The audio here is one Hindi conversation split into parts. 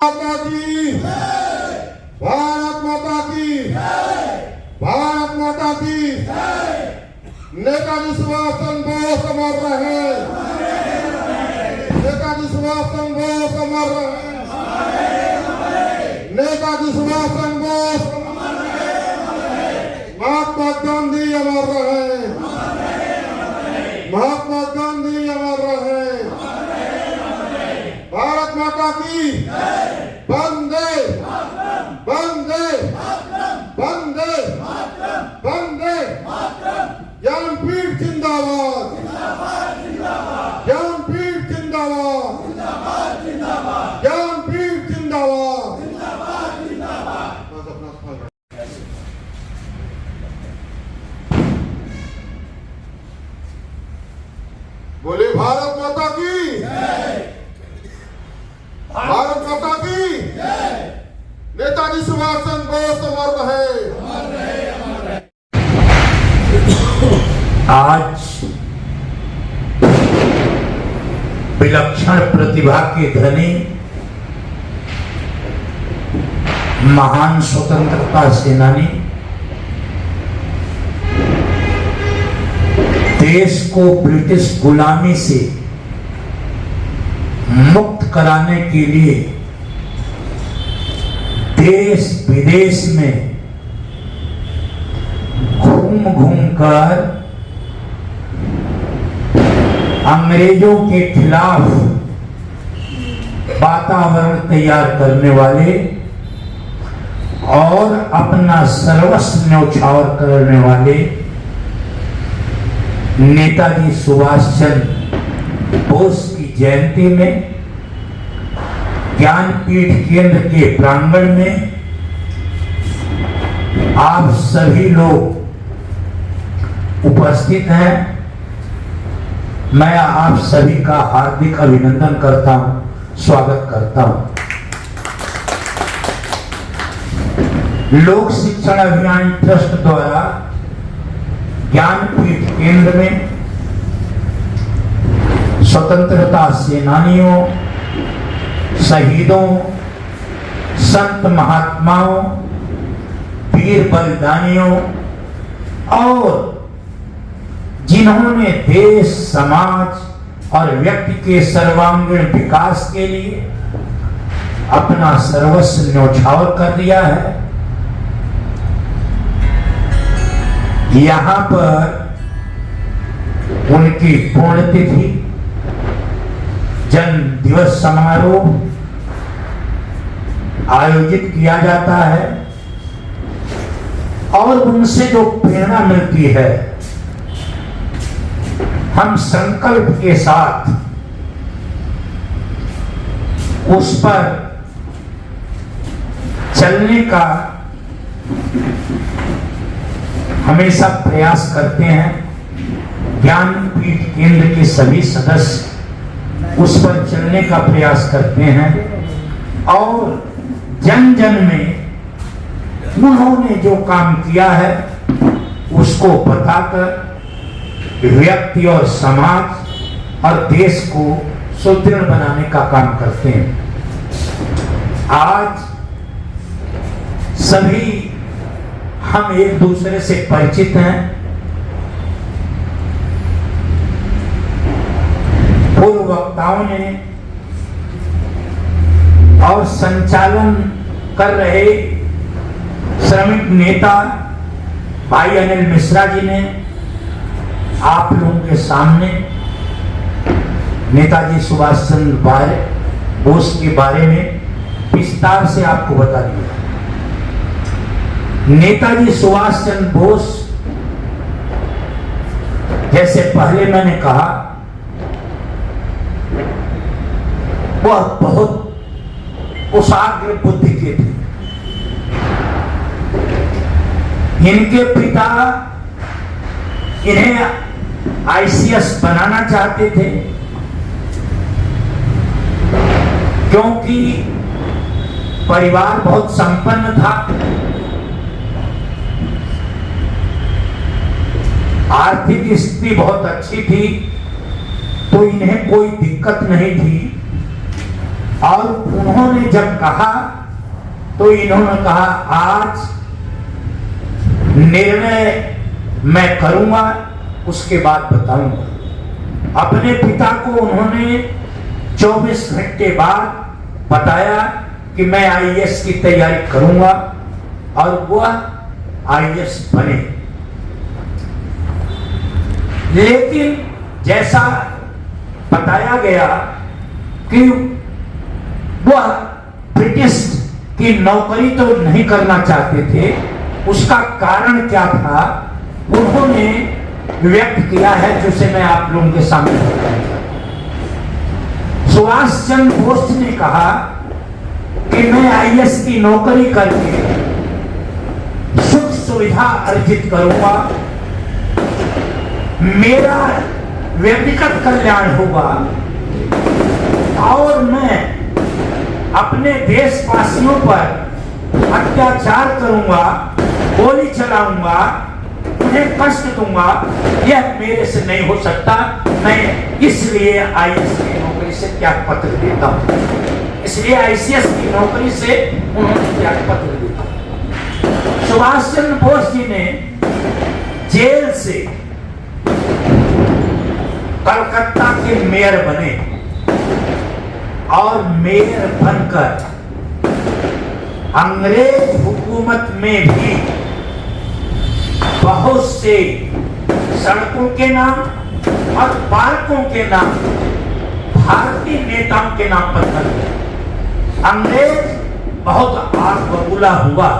माता की भारत माता की भारत माता की नेताजी सुभाष चंद्र बोस अमर रहे। नेताजी सुभाष चंद्र बोस अमर रहे। नेताजी सुभाष चंद्र बोस महात्मा गांधी अमर रहे। महात्मा गांधी अमर रहे। भारत माता की वंदे वंदे वंदे वंदे। ज्ञानपीठ जिंदाबाद ज्ञानपीठ जिंदाबाद ज्ञानपीठ जिंदाबाद। बोले भारत माता की भारत माता की नेताजी सुभाष चंद्र बोस अमर रहे। आज विलक्षण प्रतिभा के धनी महान स्वतंत्रता सेनानी, देश को ब्रिटिश गुलामी से मुक्त कराने के लिए देश विदेश में घूम घूम कर अंग्रेजों के खिलाफ वातावरण तैयार करने वाले और अपना सर्वस्व न्यौछावर करने वाले नेताजी सुभाष चंद्र बोस की जयंती में ज्ञानपीठ केंद्र के प्रांगण में आप सभी लोग उपस्थित हैं। मैं आप सभी का हार्दिक अभिनंदन करता हूं, स्वागत करता हूं। लोक शिक्षण अभियान ट्रस्ट द्वारा ज्ञानपीठ केंद्र में स्वतंत्रता सेनानियों, शहीदों, संत महात्माओं, वीर बलिदानियों और जिन्होंने देश, समाज और व्यक्ति के सर्वांगीण विकास के लिए अपना सर्वस्व न्यौछावर कर दिया है, यहां पर उनकी पुण्यतिथि, जन्म दिवस समारोह आयोजित किया जाता है और उनसे जो प्रेरणा मिलती है, हम संकल्प के साथ उस पर चलने का हमेशा प्रयास करते हैं। ज्ञानपीठ केंद्र के सभी सदस्य उस पर चलने का प्रयास करते हैं और जन जन में उन्होंने जो काम किया है उसको बताकर व्यक्ति और समाज और देश को सुदृढ़ बनाने का काम करते हैं। आज सभी हम एक दूसरे से परिचित हैं। पूर्व वक्ताओं ने और संचालन कर रहे श्रमिक नेता भाई अनिल मिश्रा जी ने आप लोगों के सामने नेताजी सुभाष चंद्र बोस के बारे में विस्तार से आपको बता दिया। नेताजी सुभाष चंद्र बोस, जैसे पहले मैंने कहा, वह बहुत कुशाग्र बुद्धि के थे। इनके पिता इन्हें आईसीएस बनाना चाहते थे क्योंकि परिवार बहुत संपन्न था, आर्थिक स्थिति बहुत अच्छी थी, तो इन्हें कोई दिक्कत नहीं थी और उन्होंने जब कहा तो इन्होंने कहा आज निर्णय मैं करूंगा, उसके बाद बताऊंगा। अपने पिता को उन्होंने 24 घंटे बाद बताया कि मैं आईएएस की तैयारी करूंगा, और वह आईएएस बने। लेकिन जैसा बताया गया कि वह ब्रिटिश की नौकरी तो नहीं करना चाहते थे। उसका कारण क्या था उन्होंने व्यक्त किया है, जिसे मैं आप लोगों के सामने बताना चाहता हूं। सुभाष चंद्र बोस ने कहा कि मैं आईएएस की नौकरी करके सुख सुविधा अर्जित करूंगा, मेरा व्यक्तिगत कल्याण होगा और मैं अपने देशवासियों पर अत्याचार करूंगा, गोली चलाऊंगा, उन्हें कष्ट दूंगा, यह मेरे से नहीं हो सकता। मैं इसलिए आईएएस की नौकरी से त्याग पत्र देता हूं। इसलिए आईसीएस की नौकरी से उन्होंने त्याग पत्र दिया। सुभाष चंद्र बोस जी ने जेल से कलकत्ता के मेयर बने और मेयर बनकर अंग्रेज हुकूमत में भी बहुत से सड़कों के नाम और पार्कों के नाम भारतीय नेताओं के नाम पर कर दिए। अंग्रेज बहुत आग बबूला हुआ,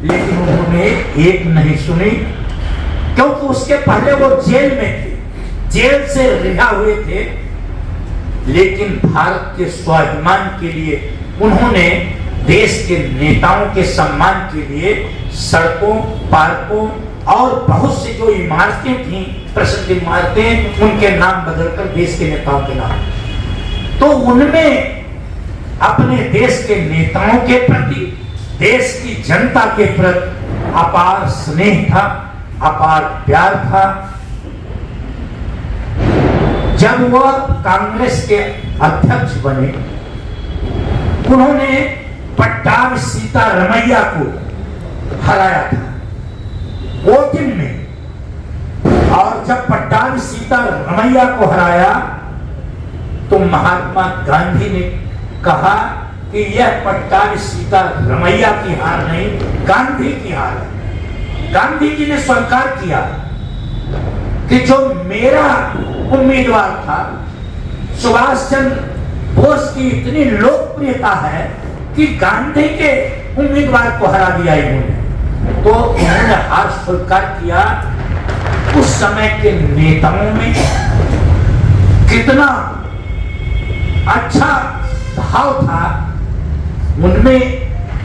लेकिन उन्होंने एक नहीं सुनी, क्योंकि उसके पहले वो जेल में थे, जेल से रिहा हुए थे। लेकिन भारत के स्वाभिमान के लिए उन्होंने देश के नेताओं के सम्मान के लिए सड़कों, पार्कों और बहुत सी जो इमारतें थी, प्रसिद्ध इमारतें, उनके नाम बदलकर देश के नेताओं के नाम। तो उनमें अपने देश के नेताओं के प्रति, देश की जनता के प्रति अपार स्नेह था, अपार प्यार था। जब वह कांग्रेस के अध्यक्ष बने, उन्होंने पट्टाभी सीतारमैया को हराया था वोटिंग में, और जब पट्टाभी सीतारमैया को हराया तो महात्मा गांधी ने कहा कि यह पट्टाभी सीतारमैया की हार नहीं, गांधी की हार है। गांधी जी ने स्वीकार किया कि जो मेरा उम्मीदवार था, सुभाष चंद्र बोस की इतनी लोकप्रियता है कि गांधी के उम्मीदवार को हरा दिया इन्होंने। तो उन्होंने हार स्वीकार किया। उस समय के नेताओं में कितना अच्छा भाव था, उनमें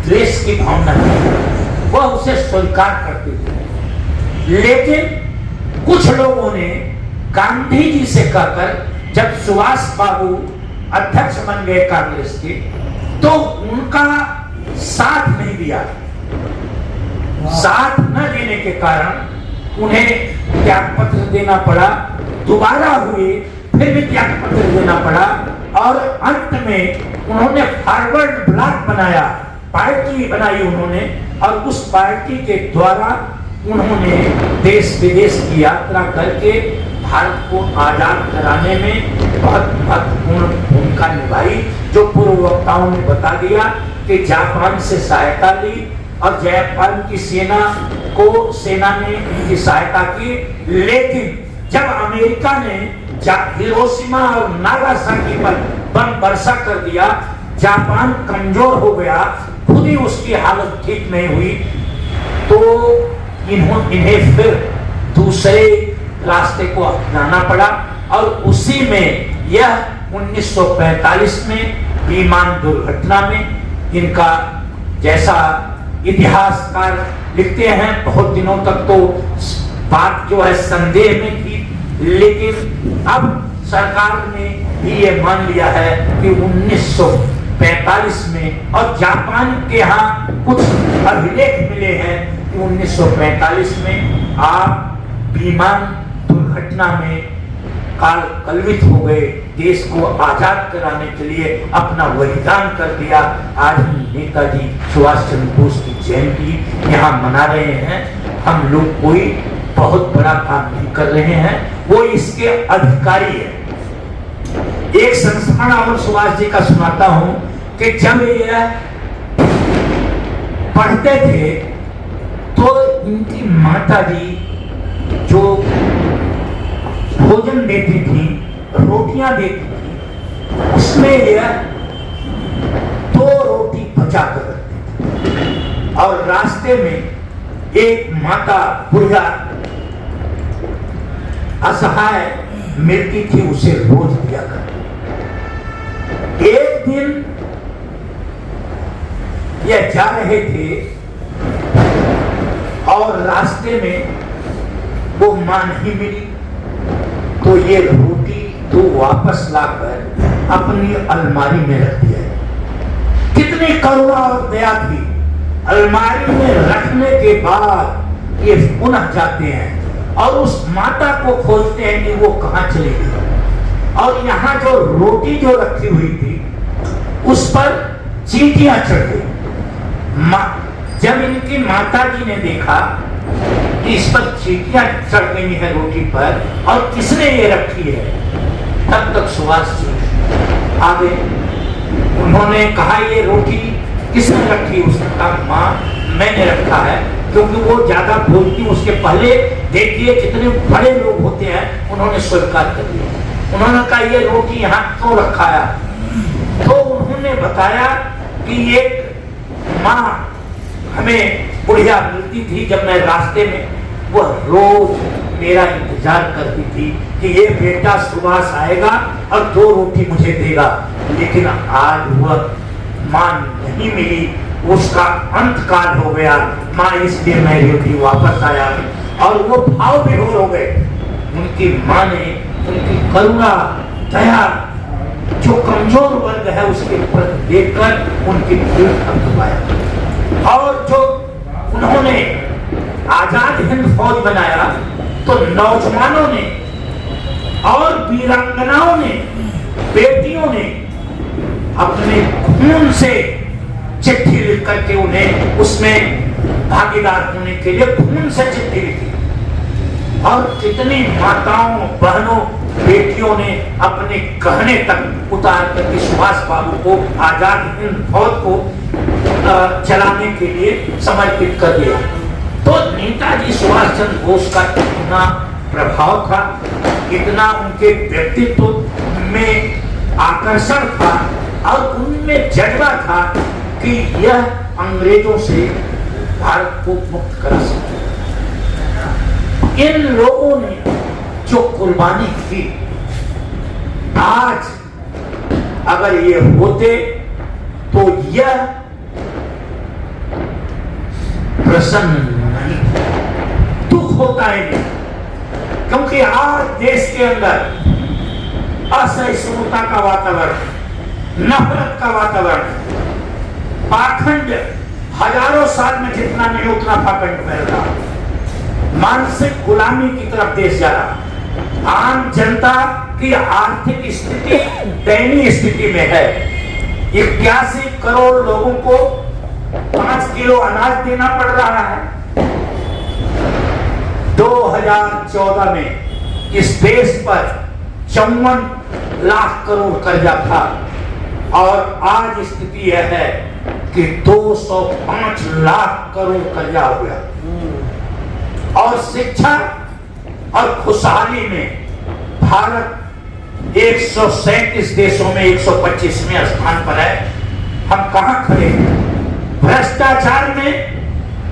देश की भावना थी, वह उसे स्वीकार करते थे। लेकिन कुछ लोगों ने गांधी जी से कहकर, जब सुभाष बाबू अध्यक्ष बन गए कांग्रेस के, तो उनका साथ नहीं दिया। साथ न देने के कारण उन्हें त्याग पत्र देना पड़ा। दोबारा हुए, फिर भी त्याग पत्र देना पड़ा, और अंत में उन्होंने फॉरवर्ड ब्लॉक बनाया, पार्टी बनाई उन्होंने, और उस पार्टी के द्वारा उन्होंने देश विदेश की यात्रा करके भारत को आजाद कराने में बहुत महत्वपूर्ण भूमिका निभाई। जो पूर्व वक्ताओं ने बता दिया कि जापान से सहायता ली, और जापान की सेना ने इनकी सहायता की। लेकिन जब अमेरिका ने हिरोशिमा और नागासाकी पर बम वर्षा कर दिया, जापान कमजोर हो गया, खुद ही उसकी हालत ठीक नहीं हुई, तो इन्हें फिर दूसरे रास्ते को अपनाना पड़ा। और उसी में यह 1945 में विमान दुर्घटना में इनका, जैसा इतिहासकार लिखते हैं, बहुत दिनों तक तो बात जो है संदेह में थी, लेकिन अब सरकार ने भी ये मान लिया है कि 1945 में, और जापान के यहाँ कुछ अभिलेख मिले हैं कि 1945 में आप विमान दुर्घटना में काल कलवित हो गए, देश को आजाद कराने के लिए अपना बलिदान कर दिया। आज हम नेताजी सुभाष चंद्र बोस की जयंती यहाँ मना रहे हैं। हम लोग कोई बहुत बड़ा काम नहीं कर रहे हैं, वो इसके अधिकारी है। एक संस्मरण अमर सुभाष जी का सुनाता हूं कि जब ये पढ़ते थे तो इनकी माता जी जो भोजन देती थी, रोटियां देती थी, उसमें यह 2 रोटी बचा कर रखते थे। और रास्ते में एक माता बुढ़िया असहाय मिलती थी, उसे रोज दिया करती। एक दिन यह जा रहे थे और रास्ते में वो मां नहीं मिली, तो ये रोटी तो वापस लाकर अपनी अलमारी में रख दिया। कितनी करुणा और दया थी। अलमारी में रखने के बाद ये पुनः जाते हैं और उस माता को खोजते हैं कि वो कहां चली गई। और यहाँ जो रोटी जो रखी हुई थी उस पर चींटियां चढ़ गई। जब इनकी माता जी ने देखा कि इस पर चींटियां चढ़ गई है रोटी पर और किसने ये रखी है, तब तक सुभाष जी आ गए। उन्होंने कहा ये रोटी किसने रखी? उसने कहा मां मैंने रखा है, क्योंकि वो ज्यादा बोलती। उसके पहले देखिए कितने बड़े लोग होते हैं, उन्होंने स्वीकार कर लिया। उन्होंने कहा ये रोटी यहाँ क्यों रखा है? तो उन्होंने बताया कि एक माँ हमें बुढ़िया मिलती थी, जब मैं रास्ते में, वह रोज मेरा इंतजार करती थी कि ये बेटा सुभाष आएगा और 2 रोटी मुझे देगा। लेकिन आज वह माँ नहीं मिली, उसका अंत काल हो गया। माँ इसलिए मैं रोटी वापस आया। और वो भाव विभोर हो गए। उनकी माँ ने उनकी करुणा दया, जो कमजोर वर्ग है उसके प्रति देखकर उनकी दिल थपथपाया। और जो उन्होंने आजाद हिंद फौज बनाया, तो नौजवानों ने और वीरांगनाओं ने, बेटियों ने अपने खून से चिट्ठी लिख करके उन्हें उसमें भागीदार होने के लिए खून से चिट्ठी लिखी। और कितनी माताओं, बहनों, बेटियों ने अपने गहने तक उतार करके सुभाष बाबू को, आजाद हिंद फौज को चलाने के लिए समर्पित कर दिया। तो नेताजी सुभाष चंद्र बोस का इतना प्रभाव था, इतना उनके व्यक्तित्व में आकर्षण था और उनमें जज्बा था कि यह अंग्रेजों से भारत को मुक्त करा सकते। इन लोगों ने जो कुर्बानी की, आज अगर ये होते तो यह प्रसन्न नहीं, दुख होता है। क्योंकि आज देश के अंदर असहिष्णुता का वातावरण, नफरत का वातावरण, पाखंड हजारों साल में जितना नहीं उतना पाखंड फैल रहा, मानसिक गुलामी की तरफ देश जा रहा। आम जनता की आर्थिक स्थिति दयनीय स्थिति में है। 81 करोड़ लोगों को 5 किलो अनाज देना पड़ रहा है। 2014 में इस देश पर 54 लाख करोड़ कर्जा था और आज स्थिति यह है कि 205 लाख करोड़ कर्जा हो गया। और शिक्षा और खुशहाली में भारत 137 देशों में 125वें स्थान पर है। हम कहां खड़े हैं? भ्रष्टाचार में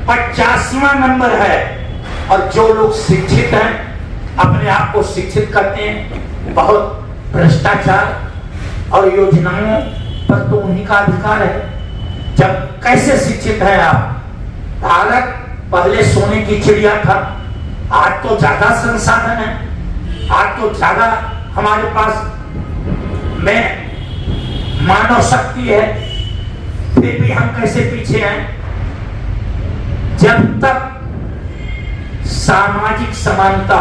50वां नंबर है। और जो लोग शिक्षित हैं, अपने आप को शिक्षित करते हैं, बहुत भ्रष्टाचार और योजनाओं पर तो उन्हीं का अधिकार है। जब कैसे शिक्षित हैं आप? भारत पहले सोने की चिड़िया था, आज तो ज्यादा संसाधन है, आज तो ज्यादा हमारे पास में मानव शक्ति है, फिर भी हम कैसे पीछे हैं? जब तक सामाजिक समानता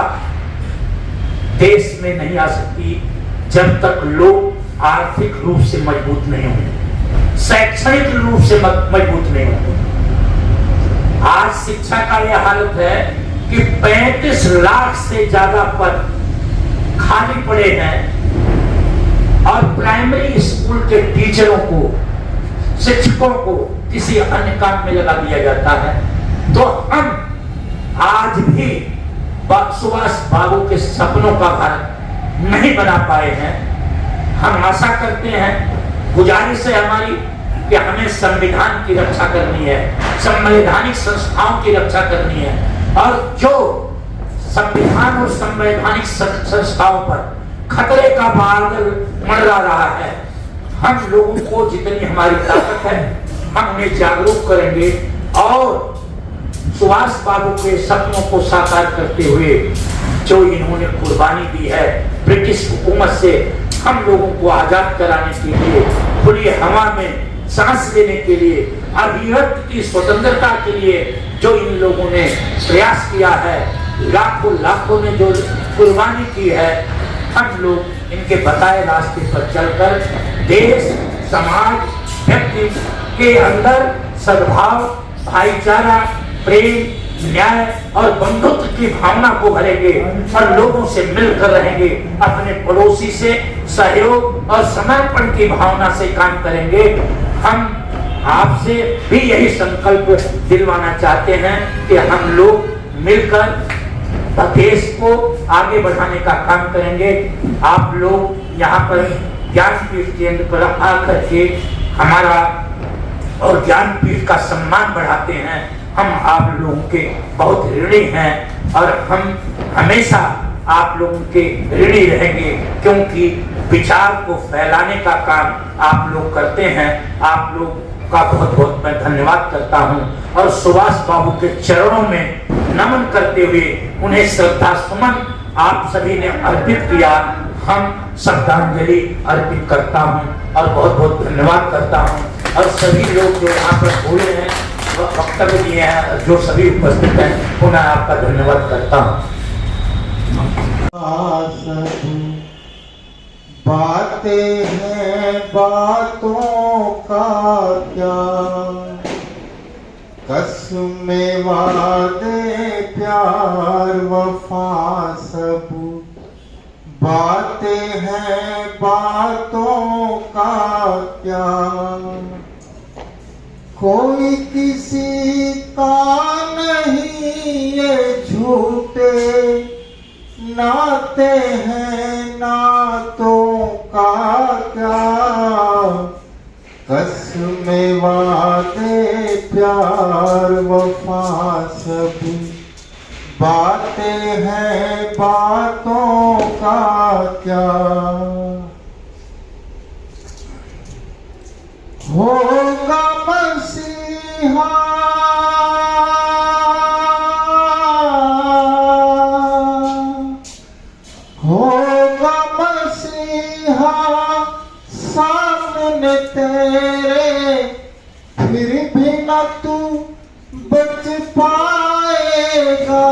देश में नहीं आ सकती जब तक लोग आर्थिक रूप से मजबूत नहीं होंगे, शैक्षणिक रूप से मजबूत नहीं होंगे। आज शिक्षा का यह हालत है कि 35 लाख से ज्यादा पद खाली पड़े हैं और प्राइमरी स्कूल के टीचरों को, शिक्षकों को किसी अन्य काम में लगा दिया जाता है। तो हम आज भी सुभाष बाबू के सपनों का भारत नहीं बना पाए हैं। हम आशा करते हैं, गुजारिश है हमारी कि हमें संविधान की रक्षा करनी है, संवैधानिक संस्थाओं की रक्षा करनी है, और जो संविधान और संवैधानिक संस्थाओं पर खतरे का बादल मंडरा रहा है, हम लोगों को जितनी हमारी ताकत है हम उन्हें जागरूक करेंगे और सुभाष बाबू के सपनों को साकार करते हुए जो इन्होंने कुर्बानी दी है ब्रिटिश हुकूमत से हम लोगों को आजाद कराने के लिए, खुली हवा में सांस लेने के लिए, अभिव्यक्ति की स्वतंत्रता के लिए जो इन लोगों ने प्रयास किया है, लाखों ने जो कुर्बानी की है, हम लोग इनके बताए रास्ते पर चलकर देश, समाज, व्यक्ति के अंदर सद्भाव, भाईचारा, प्रेम, न्याय और बंधुत्व की भावना को भरेंगे और लोगों से मिलकर रहेंगे, अपने पड़ोसी से सहयोग और समर्पण की भावना से काम करेंगे। हम आपसे भी यही संकल्प दिलवाना चाहते हैं कि हम लोग मिलकर देश को आगे बढ़ाने का काम करेंगे। आप लोग यहाँ पर ज्ञानपीठ केंद्र पर आकर के हमारा और ज्ञानपीठ का सम्मान बढ़ाते हैं। हम आप लोगों के बहुत ऋणी हैं और हम हमेशा आप लोगों के ऋणी रहेंगे, क्योंकि विचार को फैलाने का काम आप लोग करते हैं। आप लोग का बहुत बहुत मैं धन्यवाद करता हूं और सुभाष बाबू के चरणों में नमन करते हुए उन्हें श्रद्धा सुमन आप सभी ने अर्पित किया, हम श्रद्धांजलि अर्पित करता हूं और बहुत बहुत धन्यवाद करता हूं। और सभी लोग जो यहाँ पर बोले हैं, वक्तव्य दिए हैं, जो सभी उपस्थित हैं, पुनः आपका धन्यवाद करता हूँ। बातें हैं बातों का क्या, कसमें वादे प्यार वफा सब, बातें हैं बातों का क्या, कोई किसी का नहीं ये झूठे नाते हैं नातों का क्या, कसमें वादे प्यार वफा सब, बातें हैं बातों का क्या, होगा मसीहा होगा मसीहा सामने तेरे, फिर भी न तू बच पाएगा,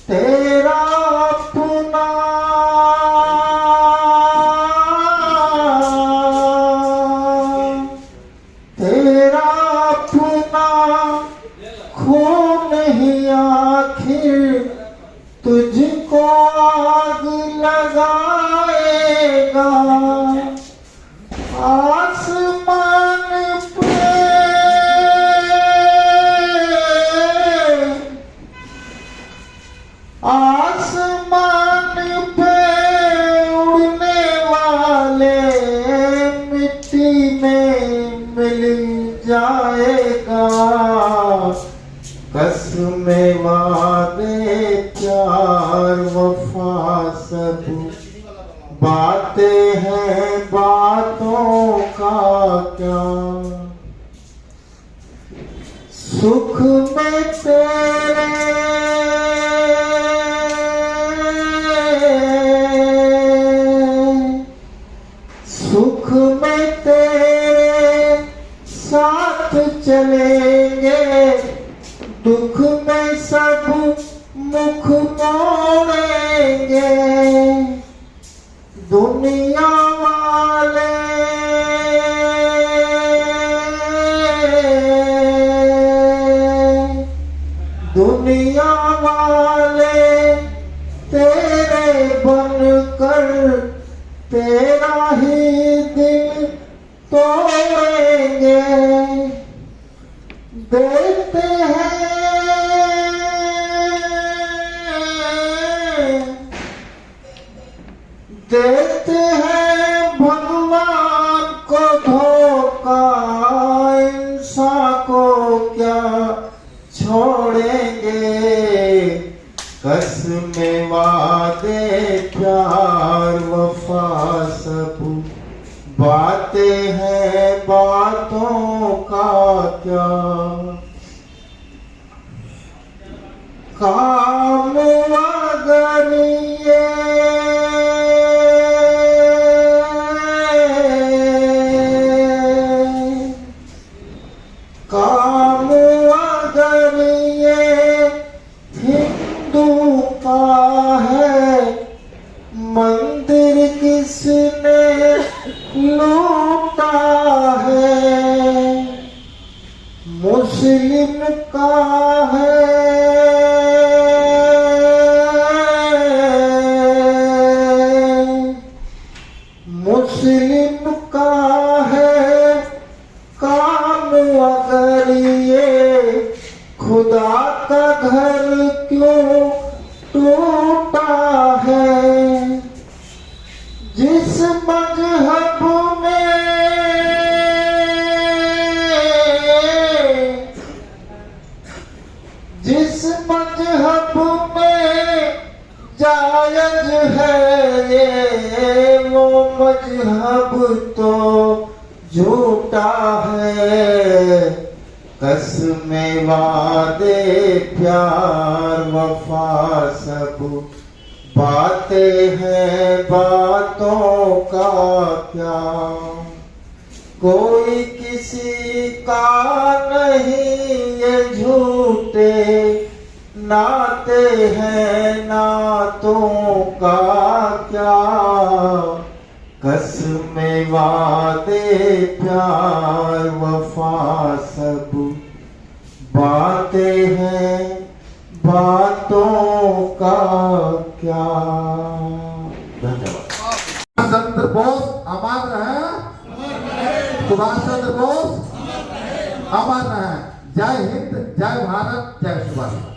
तेरा अपना तेरा अपना खून ही आखिर तुझको आग लगाएगा, आसमान पे उड़ने वाले मिट्टी में मिल जाएगा, कसमें वादे प्यार वफा सब, बातें हैं बातों का क्या, सुख में तेरे सुख में तेरे साथ चलेंगे, दुख में सब मुख मोड़ेंगे, दुनिया वाले दुनिया वाले तेरे बनकर तेरा ही दिल तोड़ेंगे। देते हैं भगवान को धोखा, इंसान को क्या छोड़ेंगे। कसमें वादे प्यार वफा सब बातें हैं, बातों का क्या काम अगर ये काम अगर ये हिंदू का है, मंदिर किसने लूटा है। मुस्लिम का है, मुस्लिम का है काम अगर ये, खुदा का घर क्यों टूटा है। जिस मजहब में जिस मजहब में जायज है ये, वो मजहब तो झूठा है। कसमें वादे प्यार वफा सब बातें हैं, बातों का क्या कोई किसी का नहीं। ये झूठे नाते हैं, नातों का क्या। कसमें वादे प्यार वफा सब बातें हैं, बातों का क्या। धन्यवाद। सुभाष चंद्र बोस अमर रहे, सुभाष चंद्र बोस अमर रहे। जय हिंद, जय भारत, जय सुभाष।